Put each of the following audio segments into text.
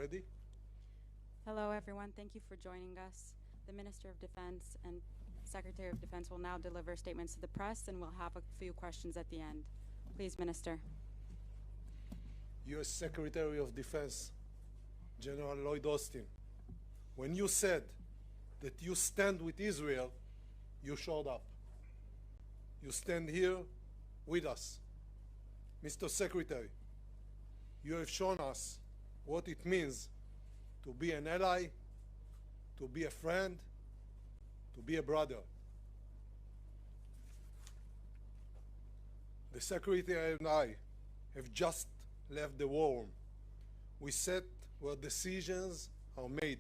Ready? Hello, everyone. Thank you for joining us. The Minister of Defense and Secretary of Defense will now deliver statements to the press, and we'll have a few questions at the end. Please, Minister. U.S. Secretary of Defense, General Lloyd Austin, when you said that you stand with Israel, you showed up. You stand here with us. Mr. Secretary, you have shown us what it means to be an ally, to be a friend, to be a brother. The Secretary and I have just left the war room. We sat where decisions are made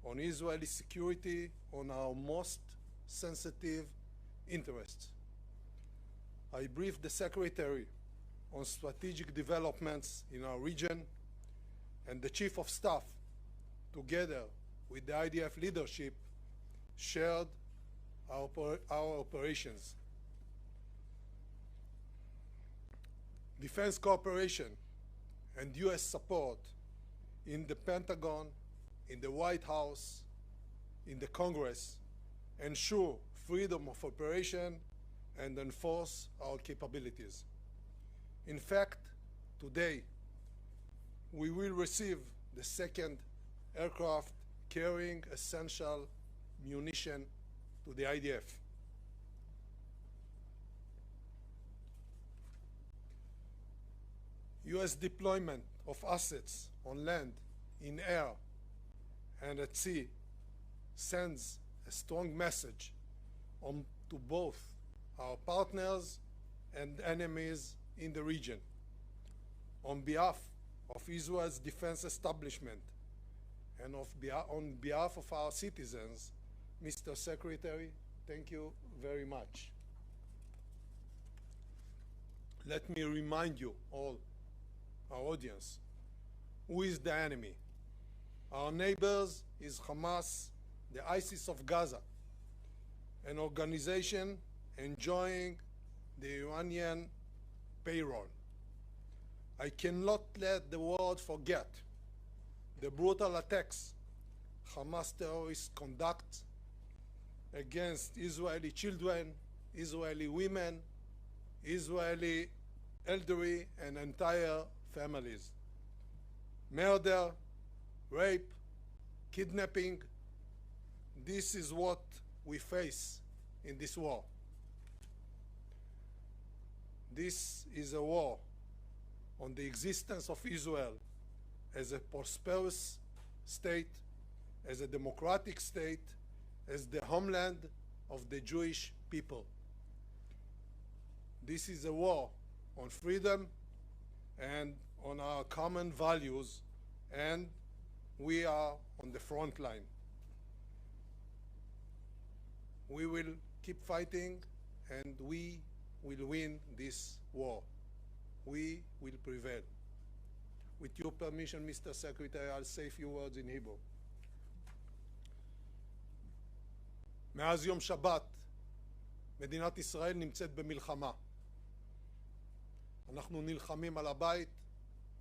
on Israeli security, on our most sensitive interests. I briefed the Secretary on strategic developments in our region, and the Chief of Staff, together with the IDF leadership, shared our operations. Defense cooperation and U.S. support in the Pentagon, in the White House, in the Congress, ensure freedom of operation and enforce our capabilities. In fact, today, we will receive the second aircraft carrying essential munition to the IDF. U.S. deployment of assets on land, in air, and at sea sends a strong message to both our partners and enemies in the region. On behalf of Israel's defense establishment and on behalf of our citizens, Mr. Secretary, thank you very much. Let me remind you all, our audience, who is the enemy? Our neighbors is Hamas, the ISIS of Gaza, an organization enjoying the Iranian payroll. I cannot let the world forget the brutal attacks Hamas terrorists conduct against Israeli children, Israeli women, Israeli elderly and entire families. Murder, rape, kidnapping, this is what we face in this war. This is a war on the existence of Israel as a prosperous state, as a democratic state, as the homeland of the Jewish people. This is a war on freedom and on our common values, and we are on the front line. We will keep fighting, and we will win this war. We will prevail. With your permission, Mr. Secretary, I'll say a few words in Hebrew. מאז יום שבת, מדינת ישראל נמצאת במלחמה. אנחנו נלחמים על הבית,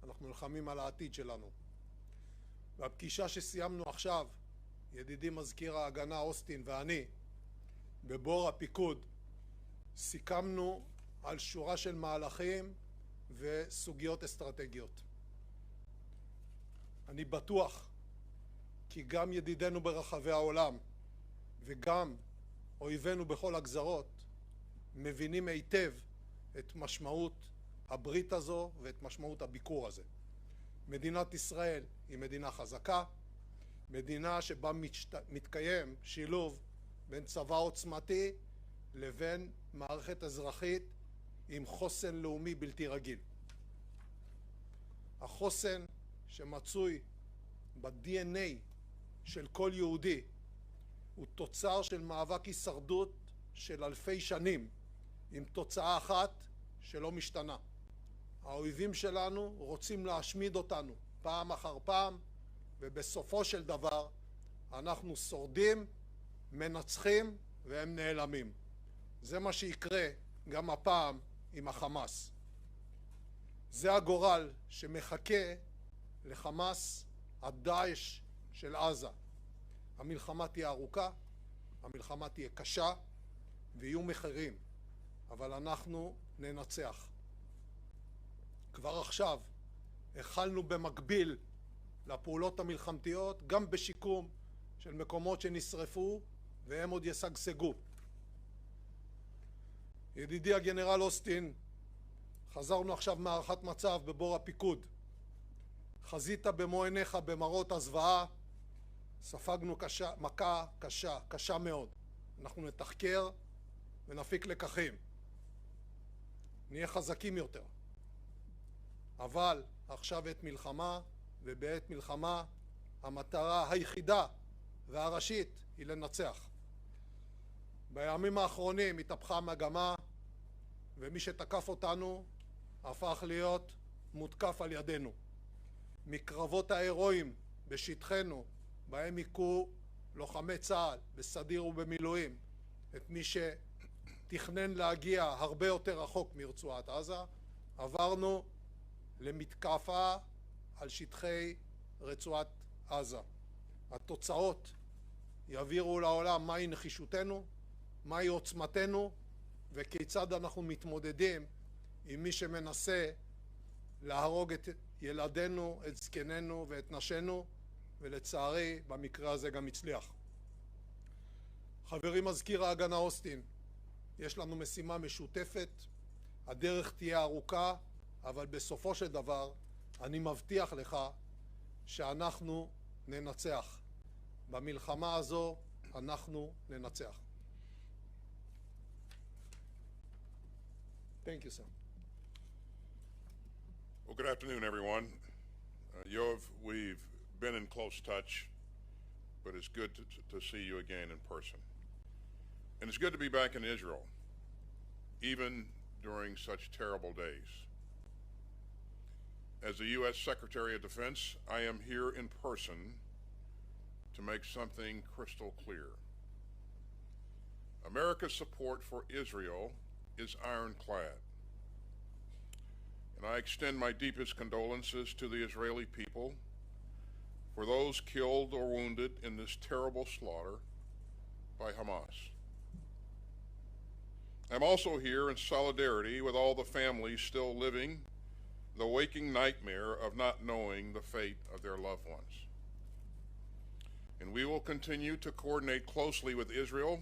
אנחנו נלחמים על העתיד שלנו. והפגישה שסיימנו עכשיו, ידידי מזכיר ההגנה אוסטין ואני, בבור הפיקוד, סיכמנו על שורה של מהלכים וסוגיות אסטרטגיות. אני בטוח כי גם ידידינו ברחבי העולם וגם אויבינו בכל הגזרות מבינים היטב את משמעות הברית הזו ואת משמעות הביקור הזה. מדינת ישראל היא מדינה חזקה, מדינה שבה מתקיים שילוב בין צבא עוצמתי לבין מערכת אזרחית עם חוסן לאומי בלתי רגיל. החוסן שמצוי ב-DNA של כל יהודי הוא תוצר של מאבק הישרדות של אלפי שנים, עם תוצאה אחת שלא משתנה. האויבים שלנו רוצים להשמיד אותנו פעם אחר פעם, ובסופו של דבר אנחנו שורדים, מנצחים והם נעלמים. זה מה שיקרה גם הפעם עם החמאס. זה הגורל שמחכה לחמאס הדאעש של עזה. המלחמה תהיה ארוכה, המלחמה תהיה קשה, ויהיו מחירים, אבל אנחנו ננצח. כבר עכשיו החלנו במקביל לפעולות המלחמתיות, גם בשיקום של מקומות שנשרפו והם עוד ישגשגו. ידידי הגנרל אוסטין, חזרנו עכשיו מהערכת מצב בבור הפיקוד. חזית במו עיניך במראות הזוועה, ספגנו מכה קשה מאוד. אנחנו נתחקר ונפיק לקחים. נהיה חזקים יותר. אבל עכשיו עת מלחמה, ובעת מלחמה המטרה היחידה והראשית היא לנצח. בימים האחרונים התהפכה המגמה, ומי שתקף אותנו הפך להיות מותקף על ידינו. מקרבות ההירואיים בשטחנו, בהם היכו לוחמי צה"ל בסדיר ובמילואים את מי שתכנן להגיע הרבה יותר רחוק מרצועת עזה, עברנו למתקפה על שטחי רצועת עזה. התוצאות יבהירו לעולם מהי נחישותנו, מהי עוצמתנו, וכיצד אנחנו מתמודדים עם מי שמנסה להרוג את ילדינו, את זקנינו ואת נשינו, ולצערי במקרה הזה גם הצליח. חברי מזכיר ההגנה אוסטין, יש לנו משימה משותפת, הדרך תהיה ארוכה, אבל בסופו של דבר אני מבטיח לך שאנחנו ננצח. במלחמה הזו אנחנו ננצח. Thank you, sir. Well, good afternoon, everyone. Yoav, we've been in close touch, but it's good to see you again in person. And it's good to be back in Israel, even during such terrible days. As the U.S. Secretary of Defense, I am here in person to make something crystal clear. America's support for Israel is ironclad. And I extend my deepest condolences to the Israeli people for those killed or wounded in this terrible slaughter by Hamas. I'm also here in solidarity with all the families still living the waking nightmare of not knowing the fate of their loved ones. And we will continue to coordinate closely with Israel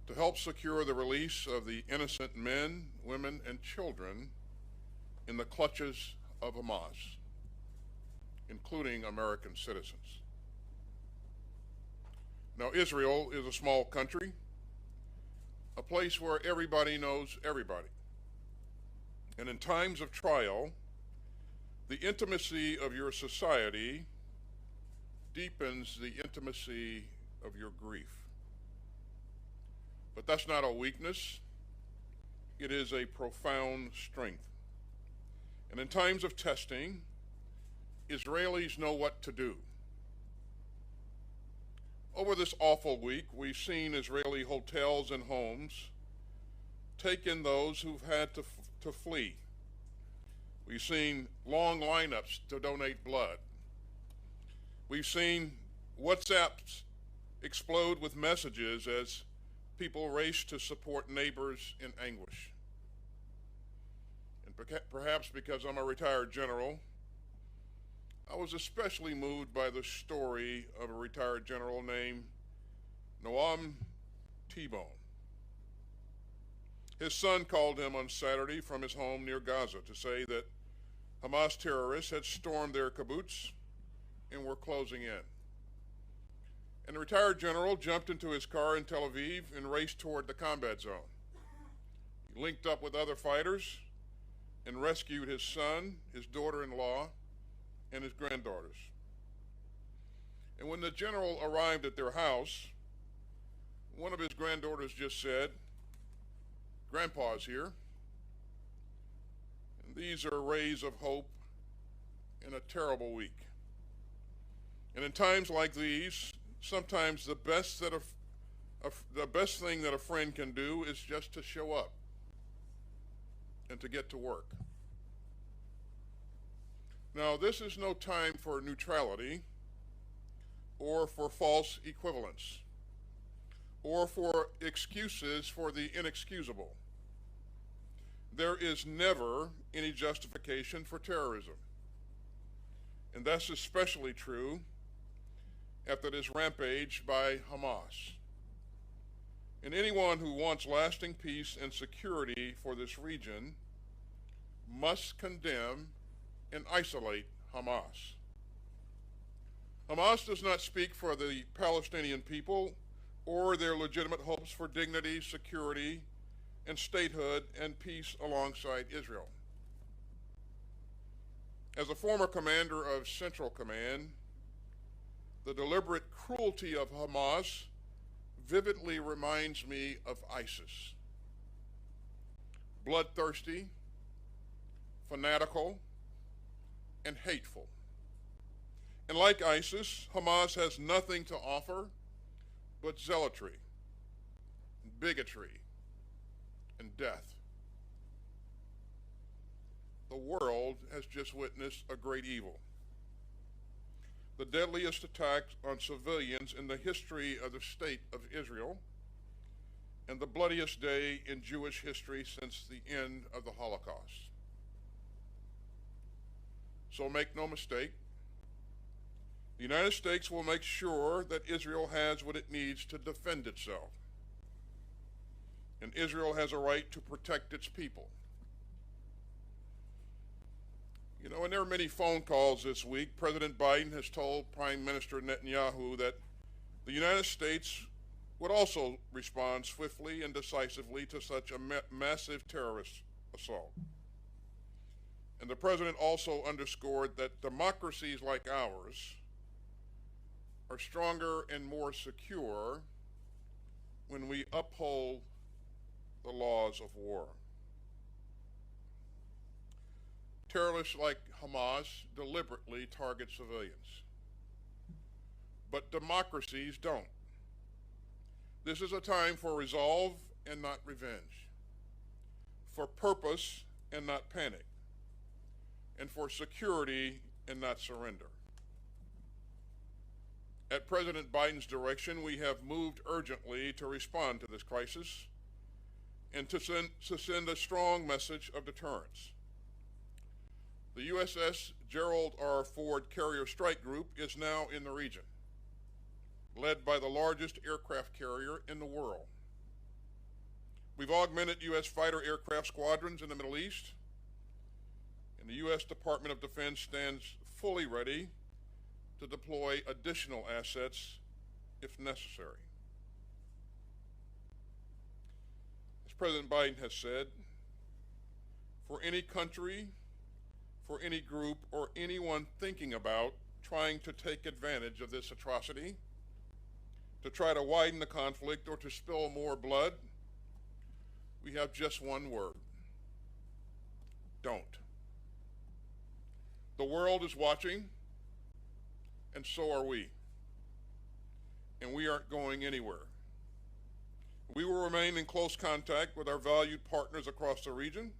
to help secure the release of the innocent men, women, and children in the clutches of Hamas, including American citizens. Now, Israel is a small country, a place where everybody knows everybody. And in times of trial, the intimacy of your society deepens the intimacy of your grief. But that's not a weakness. It is a profound strength. And in times of testing, Israelis know what to do. Over this awful week, we've seen Israeli hotels and homes take in those who've had to flee. We've seen long lineups to donate blood. We've seen WhatsApps explode with messages as people race to support neighbors in anguish. And perhaps because I'm a retired general, I was especially moved by the story of a retired general named Noam T-Bone. His son called him on Saturday from his home near Gaza to say that Hamas terrorists had stormed their kibbutz and were closing in. And the retired general jumped into his car in Tel Aviv and raced toward the combat zone. He linked up with other fighters and rescued his son, his daughter-in-law, and his granddaughters. And when the general arrived at their house, one of his granddaughters just said, "Grandpa's here." And these are rays of hope in a terrible week. And in times like these, sometimes the best thing that a friend can do is just to show up and to get to work. Now, this is no time for neutrality, or for false equivalence, or for excuses for the inexcusable. There is never any justification for terrorism. And that's especially true after this rampage by Hamas. And anyone who wants lasting peace and security for this region must condemn and isolate Hamas. Hamas does not speak for the Palestinian people or their legitimate hopes for dignity, security, and statehood and peace alongside Israel. As a former commander of Central Command, the deliberate cruelty of Hamas vividly reminds me of ISIS. Bloodthirsty, fanatical, and hateful. And like ISIS, Hamas has nothing to offer but zealotry, bigotry, and death. The world has just witnessed a great evil. The deadliest attack on civilians in the history of the state of Israel, and the bloodiest day in Jewish history since the end of the Holocaust. So make no mistake, the United States will make sure that Israel has what it needs to defend itself. And Israel has a right to protect its people. You know, and there are many phone calls this week. President Biden has told Prime Minister Netanyahu that the United States would also respond swiftly and decisively to such a massive terrorist assault. And the president also underscored that democracies like ours are stronger and more secure when we uphold the laws of war. Terrorists like Hamas deliberately target civilians, but democracies don't. This is a time for resolve and not revenge, for purpose and not panic, and for security and not surrender. At President Biden's direction, we have moved urgently to respond to this crisis and to send a strong message of deterrence. The USS Gerald R. Ford Carrier Strike Group is now in the region, led by the largest aircraft carrier in the world. We've augmented U.S. fighter aircraft squadrons in the Middle East, and the U.S. Department of Defense stands fully ready to deploy additional assets if necessary. As President Biden has said, for any country, for any group, or anyone thinking about trying to take advantage of this atrocity, to try to widen the conflict or to spill more blood, we have just one word: don't. The world is watching, and so are we. And we aren't going anywhere. We will remain in close contact with our valued partners across the region,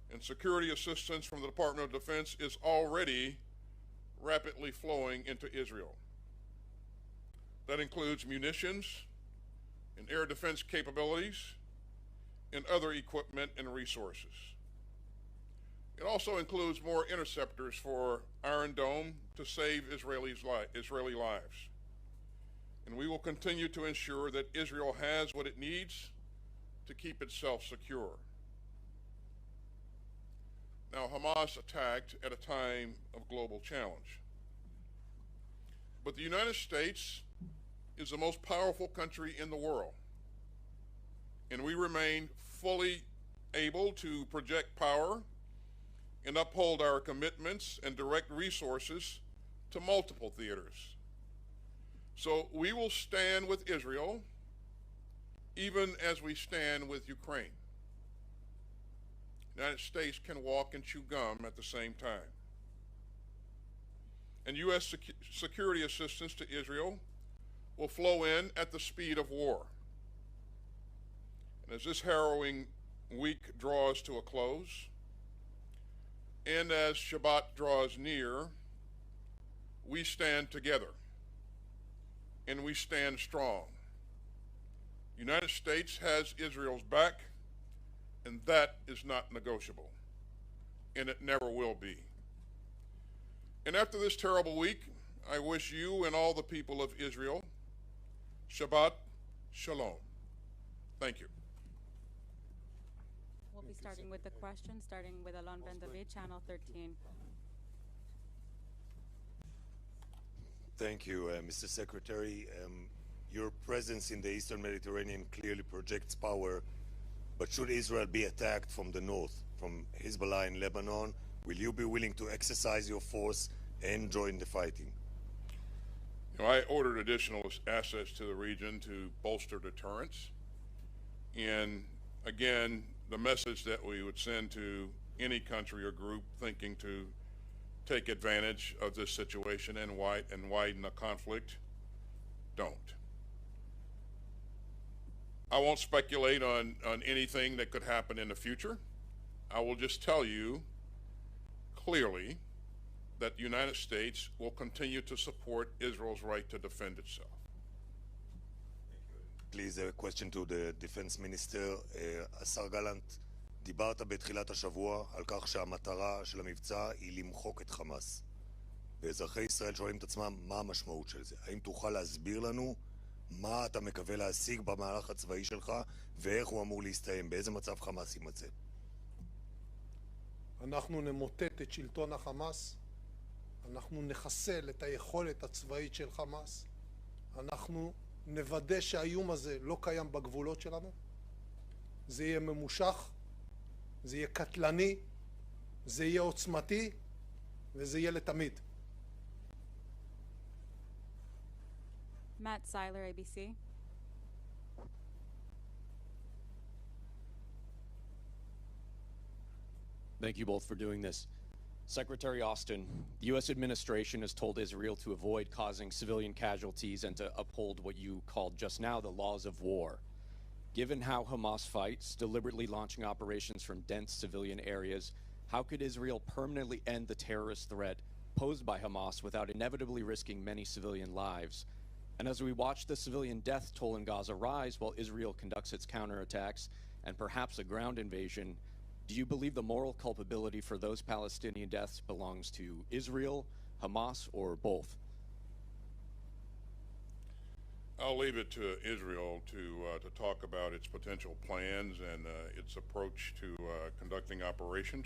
and security assistance from the Department of Defense is already rapidly flowing into Israel. That includes munitions and air defense capabilities and other equipment and resources. It also includes more interceptors for Iron Dome to save Israeli lives. And we will continue to ensure that Israel has what it needs to keep itself secure. Now, Hamas attacked at a time of global challenge. But the United States is the most powerful country in the world, and we remain fully able to project power and uphold our commitments and direct resources to multiple theaters. So we will stand with Israel even as we stand with Ukraine. The United States can walk and chew gum at the same time. And U.S. security assistance to Israel will flow in at the speed of war. And as this harrowing week draws to a close, and as Shabbat draws near, we stand together and we stand strong. The United States has Israel's back, and that is not negotiable, and it never will be. And after this terrible week, I wish you and all the people of Israel Shabbat Shalom. Thank you. We'll be starting with the questions, starting with Alon Ben David, Channel 13. Thank you, Mr. Secretary. Your presence in the Eastern Mediterranean clearly projects power, but should Israel be attacked from the north, from Hezbollah in Lebanon, will you be willing to exercise your force and join the fighting? You know, I ordered additional assets to the region to bolster deterrence. And again, the message that we would send to any country or group thinking to take advantage of this situation and widen the conflict, don't. I won't speculate on anything that could happen in the future. I will just tell you clearly that the United States will continue to support Israel's right to defend itself. Please, a question to the Defense Minister. השר גלנט, דיברת בתחילת השבוע על כך שהמטרה של המבצע היא למחוק את חמאס. ואזרחי ישראל שואלים את עצמם מה המשמעות של זה. האם תוכל להסביר לנו מה אתה מקווה להשיג במהלך הצבאי שלך ואיך הוא אמור להסתיים? באיזה מצב חמאס יימצא? אנחנו נמוטט את שלטון החמאס, אנחנו נחסל את היכולת הצבאית של חמאס, אנחנו נוודא שהאיום הזה לא קיים בגבולות שלנו, זה יהיה ממושך, זה יהיה קטלני, זה יהיה עוצמתי וזה יהיה לתמיד. Matt Seiler, ABC. Thank you both for doing this. Secretary Austin, the U.S. administration has told Israel to avoid causing civilian casualties and to uphold what you called just now the laws of war. Given how Hamas fights, deliberately launching operations from dense civilian areas, how could Israel permanently end the terrorist threat posed by Hamas without inevitably risking many civilian lives? And as we watch the civilian death toll in Gaza rise while Israel conducts its counterattacks and perhaps a ground invasion, do you believe the moral culpability for those Palestinian deaths belongs to Israel, Hamas, or both? I'll leave it to Israel to talk about its potential plans and its approach to conducting operations.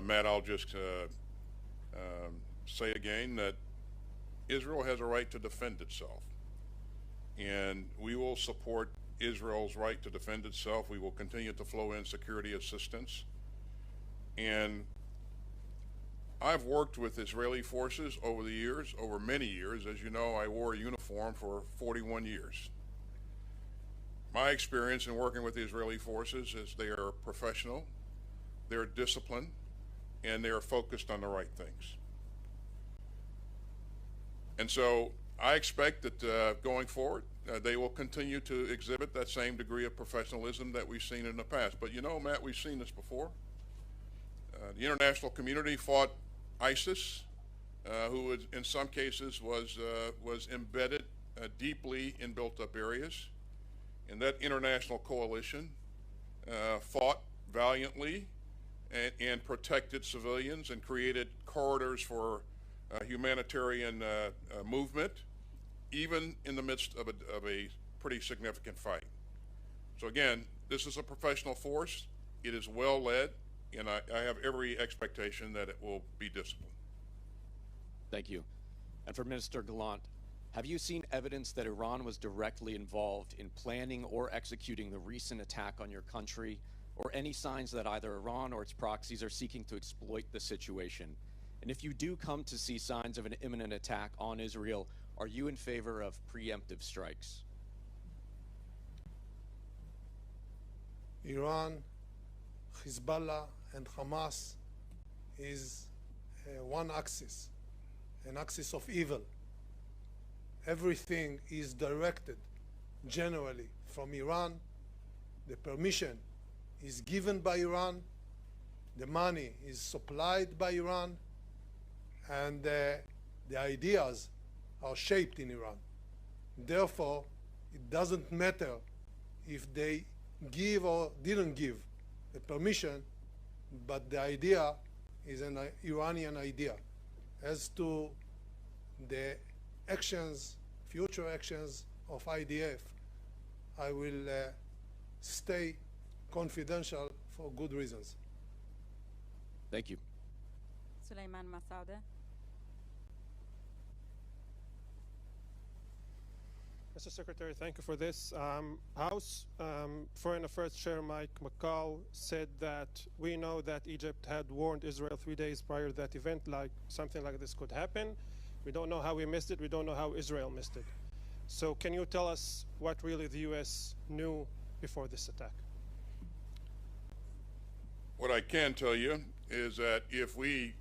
Matt, I'll just say again that Israel has a right to defend itself, and we will support Israel's right to defend itself. We will continue to flow in security assistance. And I've worked with Israeli forces over the years, over many years. As you know, I wore a uniform for 41 years. My experience in working with the Israeli forces is they are professional, they're disciplined, and they are focused on the right things. And so I expect that going forward, they will continue to exhibit that same degree of professionalism that we've seen in the past. But you know, Matt, we've seen this before. The international community fought ISIS, who in some cases was embedded deeply in built-up areas. And that international coalition fought valiantly and protected civilians and created corridors for humanitarian movement, even in the midst of a pretty significant fight. So again, this is a professional force. It is well led, and I have every expectation that it will be disciplined. Thank you. And for Minister Gallant, have you seen evidence that Iran was directly involved in planning or executing the recent attack on your country, or any signs that either Iran or its proxies are seeking to exploit the situation? And if you do come to see signs of an imminent attack on Israel, are you in favor of preemptive strikes? Iran, Hezbollah, and Hamas is one axis, an axis of evil. Everything is directed generally from Iran. The permission is given by Iran. The money is supplied by Iran. And the ideas are shaped in Iran. Therefore, it doesn't matter if they give or didn't give the permission, but the idea is an Iranian idea. As to the actions, future actions of IDF, I will stay confidential for good reasons. Thank you. Suleiman Massaoudeh. Mr. Secretary, thank you for this. House Foreign Affairs Chair Mike McCall said that we know that Egypt had warned Israel 3 days prior to that event, like something like this could happen. We don't know how we missed it. We don't know how Israel missed it. So can you tell us what really the U.S. knew before this attack? What I can tell you is that if we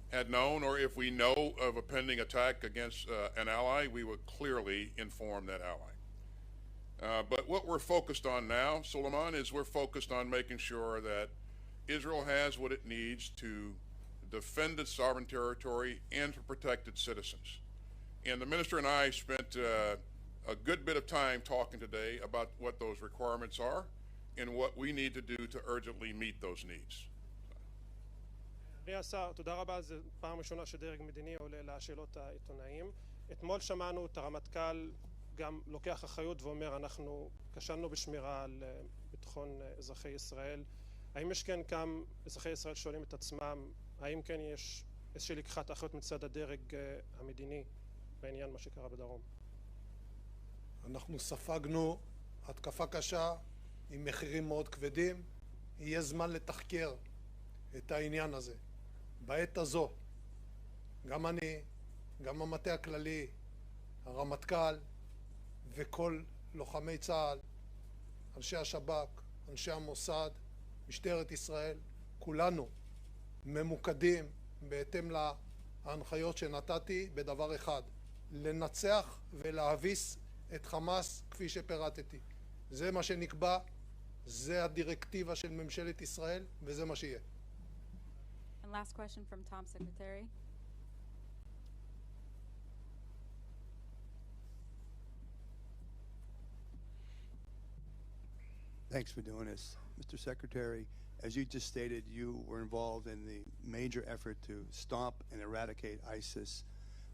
had known, or if we know of a pending attack against an ally, we would clearly inform that ally. But what we're focused on now, Suleiman, is we're focused on making sure that Israel has what it needs to defend its sovereign territory and to protect its citizens. And the minister and I spent a good bit of time talking today about what those requirements are and what we need to do to urgently meet those needs. אדוני השר, תודה רבה. זו פעם ראשונה שדרג מדיני עולה לשאלות העיתונאים. אתמול שמענו את הרמטכ"ל גם לוקח אחריות ואומר אנחנו כשלנו בשמירה על ביטחון אזרחי ישראל. האם יש כן גם אזרחי ישראל שואלים את עצמם, האם כן יש איזושהי לקיחת אחריות מצד הדרג המדיני בעניין מה שקרה בדרום? אנחנו ספגנו התקפה קשה עם מחירים מאוד כבדים. יהיה זמן לתחקר את העניין הזה. בעת הזו, גם אני, גם המטה הכללי, הרמטכ"ל וכל לוחמי צה"ל, אנשי השב"כ, אנשי המוסד, משטרת ישראל, כולנו ממוקדים בהתאם להנחיות שנתתי בדבר אחד, לנצח ולהביס את חמאס כפי שפירטתי. זה מה שנקבע, זה הדירקטיבה של ממשלת ישראל וזה מה שיהיה. And last question from Tom Secretary. Thanks for doing this. Mr. Secretary, as you just stated, you were involved in the major effort to stop and eradicate ISIS.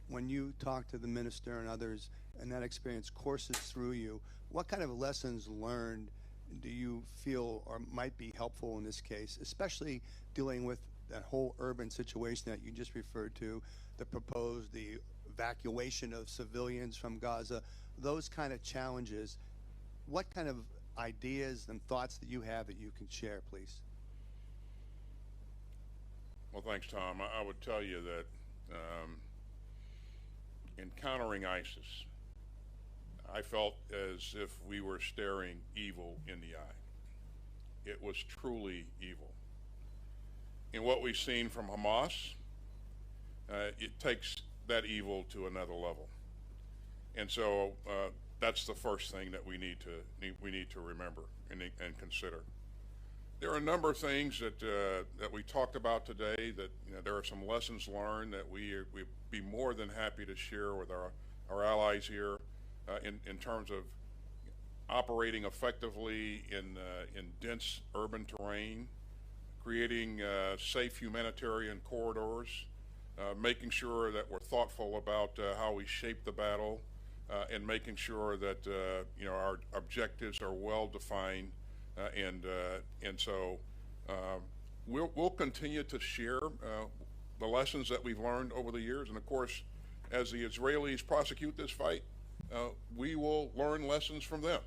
When you talk to the minister and others, and that experience courses through you, what kind of lessons learned do you feel or might be helpful in this case, especially dealing with that whole urban situation that you just referred to, the evacuation of civilians from Gaza, those kind of challenges? What kind of ideas and thoughts that you have that you can share, please? Well, thanks, Tom. I would tell you that encountering ISIS, I felt as if we were staring evil in the eye. It was truly evil. And what we've seen from Hamas, it takes that evil to another level. And so that's the first thing that we need to remember and consider. There are a number of things that we talked about today that there are some lessons learned that we'd be more than happy to share with our allies here in terms of operating effectively in dense urban terrain, creating safe humanitarian corridors, making sure that we're thoughtful about how we shape the battle, and making sure that our objectives are well defined, and so we'll continue to share the lessons that we've learned over the years, and of course, as the Israelis prosecute this fight, we will learn lessons from them,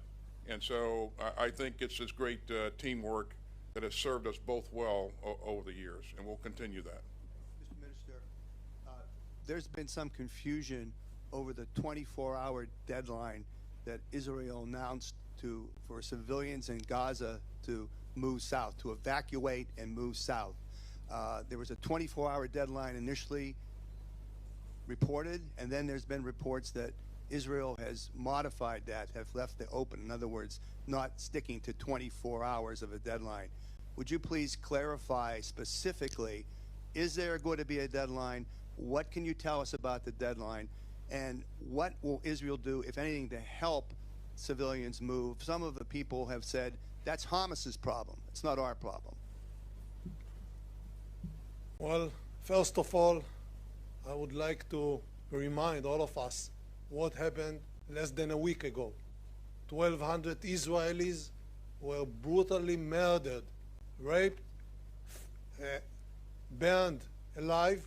and so I think it's this great teamwork that has served us both well over the years, and we'll continue that. Mr. Minister, there's been some confusion over the 24-hour deadline that Israel announced for civilians in Gaza to move south, to evacuate and move south. There was a 24-hour deadline initially reported, and then there's been reports that Israel has modified that, have left it open. In other words, not sticking to 24 hours of a deadline. Would you please clarify specifically, is there going to be a deadline? What can you tell us about the deadline? And what will Israel do, if anything, to help civilians move? Some of the people have said that's Hamas's problem. It's not our problem. Well, first of all, I would like to remind all of us what happened less than a week ago. 1,200 Israelis were brutally murdered, raped, burned alive.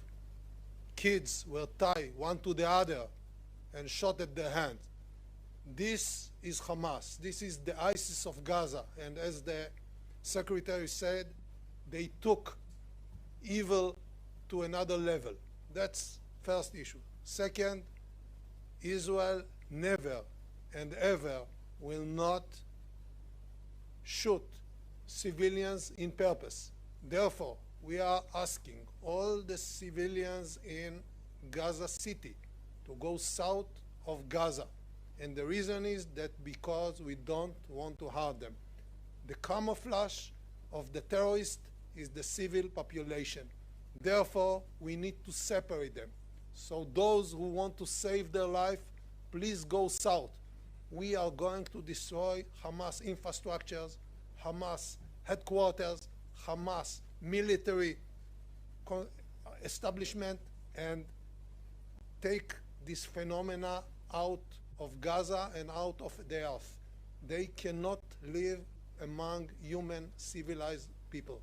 Kids were tied one to the other and shot at their hands. This is Hamas. This is the ISIS of Gaza. And as the secretary said, they took evil to another level. That's first issue. Second, Israel never and ever will not shoot civilians in purpose. Therefore, we are asking all the civilians in Gaza City to go south of Gaza. And the reason is that because we don't want to harm them. The camouflage of the terrorists is the civil population. Therefore, we need to separate them. So those who want to save their life, please go south. We are going to destroy Hamas infrastructures, Hamas headquarters, Hamas military establishment, and take this phenomena out of Gaza and out of the earth. They cannot live among human, civilized people.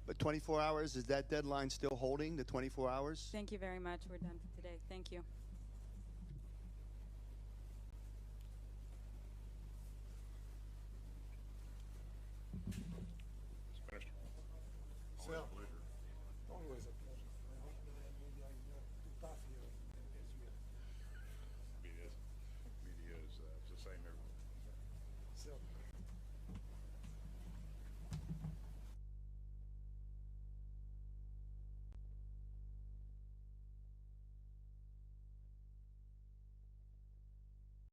But 24 hours, is that deadline still holding, the 24 hours? Thank you very much. We're done for today. Thank you.